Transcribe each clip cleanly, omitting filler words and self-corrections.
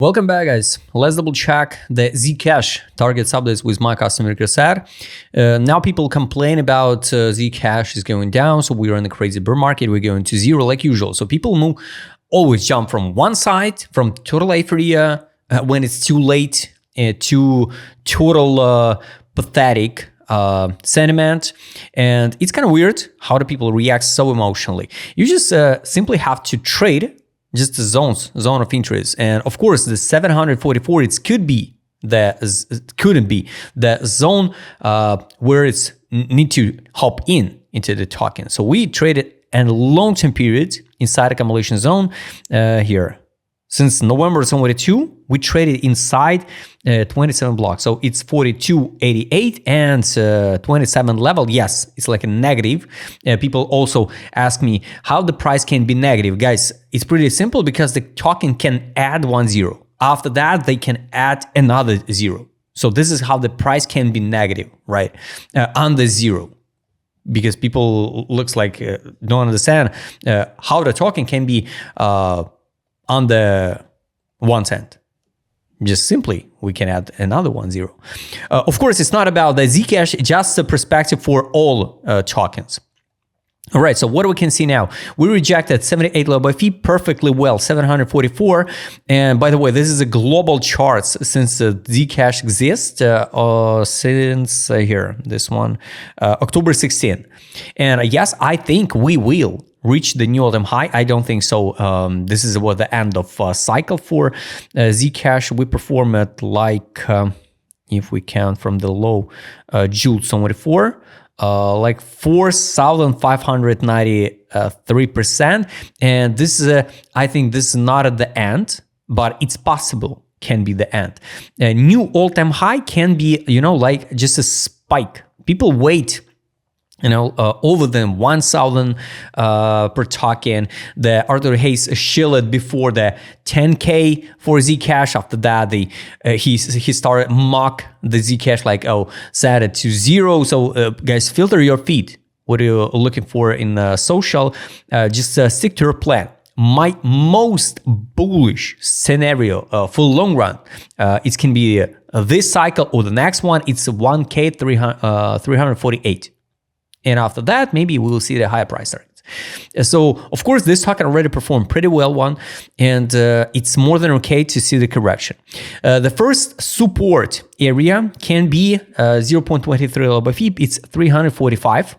Welcome back, guys. Let's double check the Zcash targets updates with my customer reset. Now people complain about Zcash is going down, so we're in a crazy bear market. We're going to zero like usual. So people always jump from one side, from total euphoria when it's too late, to total pathetic sentiment. And it's kind of weird how do people react so emotionally. You just simply have to trade just the zone of interest. And of course, the 744, it couldn't be the zone where it's need to hop into the token. So we traded in long-term period inside accumulation zone here. Since November 2022, we traded inside 27 blocks. So it's 42.88 and 27 level. Yes, it's like a negative. People also ask me how the price can be negative. Guys, it's pretty simple because the token can add 1 0. After that, they can add another 0. So this is how the price can be negative, right? Under 0. Because people looks like don't understand how the token can be on the 1 cent. Just simply, we can add another 1 0. Of course, it's not about the Zcash, just a perspective for all tokens. All right, so what we can see now, we rejected 78 low by fee perfectly well, 744. And by the way, this is a global chart since Zcash exists since here, this one, October 16. And yes, I think we will reach the new all-time high. I don't think so. This is what the end of cycle for Zcash. We perform at like, if we count from the low, June 24, like 4,593%. And this is, I think this is not at the end, but it's possible can be the end. A new all-time high can be, like just a spike. People wait over than 1,000 per token. The Arthur Hayes shielded before the 10K for Zcash. After that, he started mock the Zcash like, set it to 0. So guys, filter your feed. What are you looking for in social? Just stick to your plan. My most bullish scenario for long run, it can be this cycle or the next one. It's 1K 348. And after that, maybe we will see the higher price targets. So, of course, this token already performed pretty well and it's more than okay to see the correction. The first support area can be 0.23 low by fee. It's 345.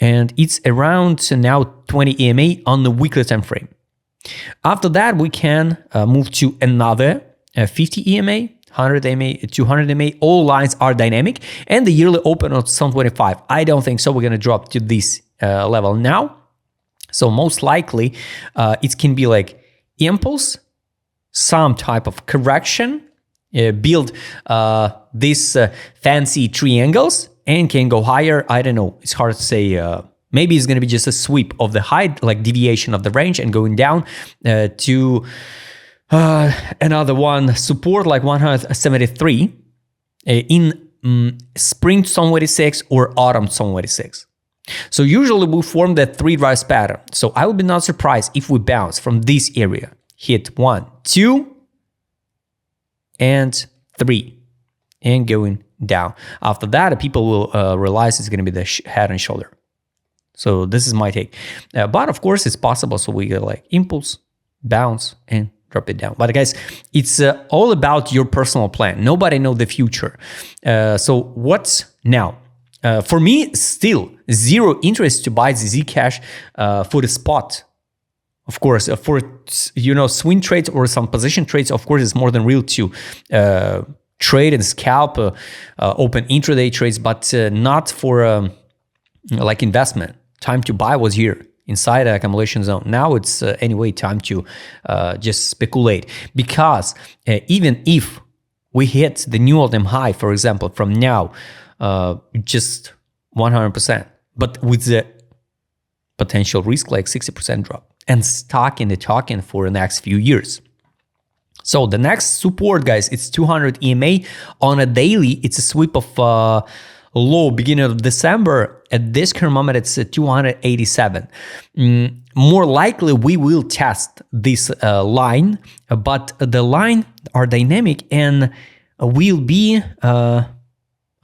And it's around now 20 EMA on the weekly time frame. After that, we can move to another 50 EMA. 100 EMA, 200 EMA, all lines are dynamic, and the yearly open of 725. I don't think so. We're going to drop to this level now. So most likely, it can be like impulse, some type of correction, build these fancy triangles, and can go higher. I don't know. It's hard to say. Maybe it's going to be just a sweep of the high, like deviation of the range, and going down to another one, support like 173 in spring 2026 or autumn 2026. So usually we form that 3 drives pattern. So I would be not surprised if we bounce from this area, hit 1, 2, and 3, and going down. After that, people will realize it's going to be the head and shoulder. So this is my take. But of course, it's possible. So we get like impulse, bounce, and drop it down. But guys, it's all about your personal plan. Nobody knows the future. So what's now? For me, still zero interest to buy the Zcash for the spot. Of course, for swing trades or some position trades, of course, it's more than real to trade and scalp, open intraday trades, but not for like investment. Time to buy was here. Inside the accumulation zone. Now it's anyway time to just speculate, because even if we hit the new all-time high, for example, from now, just 100%, but with the potential risk like 60% drop and stuck in the token for the next few years. So the next support, guys, it's 200 EMA on a daily. It's a sweep of low beginning of December, at this current moment, it's 287. More likely, we will test this line, but the line are dynamic and will be, I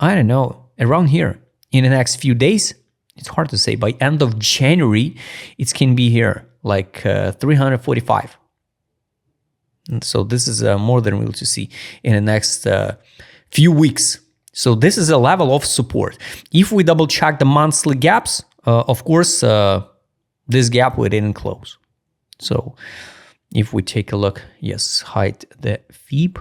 don't know, around here in the next few days. It's hard to say. By end of January, it can be here, like 345. And so this is more than we'll to see in the next few weeks. So this is a level of support. If we double check the monthly gaps, of course, this gap we didn't close. So if we take a look, yes, hide the FIB,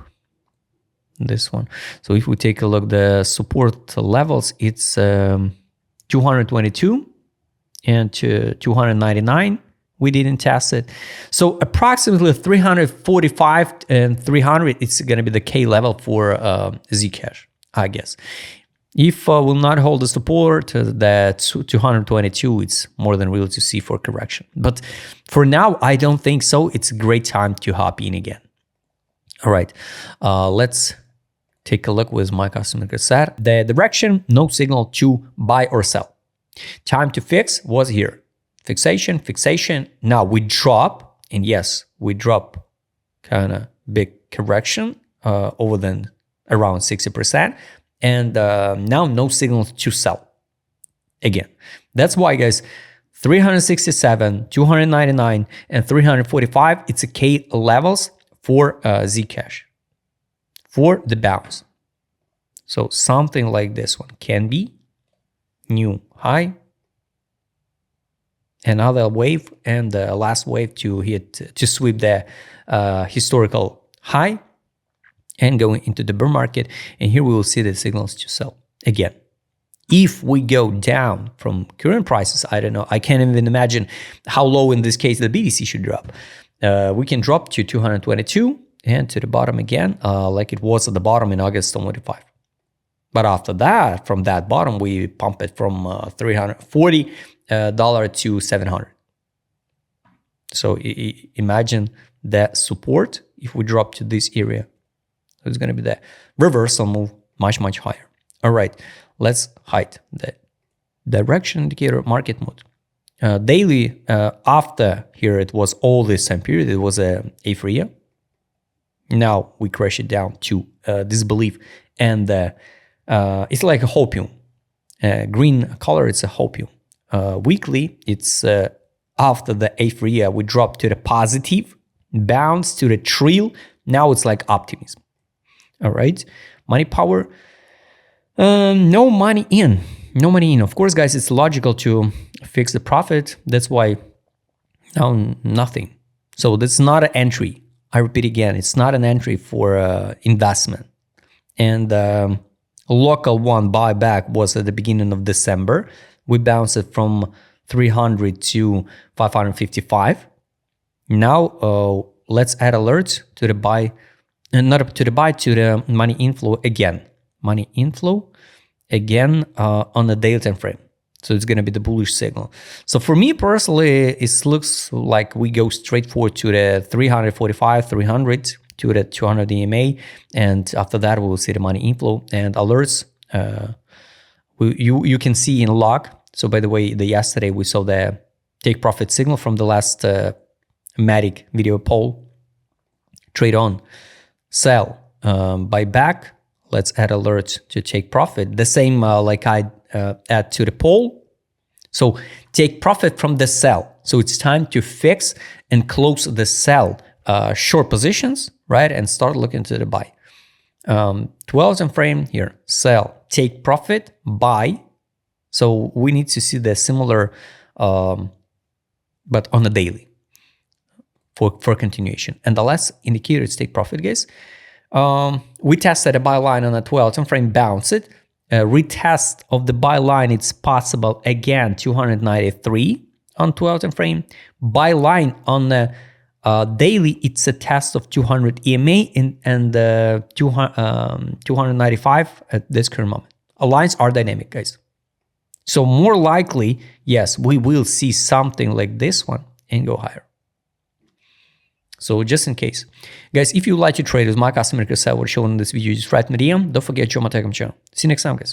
this one. So if we take a look, the support levels, it's 222 and 299. We didn't test it. So approximately 345 and 300, it's going to be the K level for Zcash, I guess. If will not hold the support, that 222, it's more than real to see for correction. But for now, I don't think so. It's a great time to hop in again. All right, let's take a look with my customer set. The direction, no signal to buy or sell. Time to fix was here. Fixation. Now we drop, and yes, we drop kind of big correction over than around 60%. And now no signal to sell. Again, that's why, guys, 367, 299, and 345, it's a K levels for Zcash, for the bounce. So something like this one can be new high, another wave, and the last wave to hit, to sweep the historical high and going into the bear market. And here we will see the signals to sell again. If we go down from current prices, I don't know, I can't even imagine how low in this case the BTC should drop. We can drop to 222 and to the bottom again, like it was at the bottom in August 25. But after that, from that bottom, we pump it from $340 to 700. So imagine that support if we drop to this area. It's going to be the reversal move much higher. All right, let's hide the direction indicator market mode. Daily, after here, it was all this time period. It was a euphoria. Now we crash it down to disbelief, and it's like a hopium. Green color, it's a hopium. Weekly, it's after the euphoria, we drop to the positive, bounce to the trail. Now it's like optimism. All right, money power, no money in. Of course, guys, it's logical to fix the profit. That's why now nothing. So that's not an entry. I repeat again, it's not an entry for investment. And local one buyback was at the beginning of December. We bounced it from 300 to 555. Now let's add alerts to the buy. And not to the buy, to the money inflow again. Money inflow again on the daily time frame. So it's going to be the bullish signal. So for me personally, it looks like we go straight forward to the 345, 300 to the 200 EMA. And after that, we will see the money inflow and alerts. You can see in log. So by the way, yesterday we saw the take profit signal from the last Matic video poll. Trade on. Sell, buy back. Let's add alerts to take profit. The same like I add to the poll. So take profit from the sell. So it's time to fix and close the sell short positions, right? And start looking to the buy. 12 time frame here, sell, take profit, buy. So we need to see the similar, but on the daily. For continuation. And the last indicator is take profit, guys. We tested a buy line on a 12 time frame, bounce it. Retest of the buy line, it's possible again, 293 on 12 time frame. Buy line on the daily, it's a test of 200 EMA and 295 at this current moment. Lines are dynamic, guys. So more likely, yes, we will see something like this one and go higher. So just in case. Guys, if you like to trade with my customer set, what shown in this video, just write me DM. Don't forget to join my Telegram channel. See you next time, guys.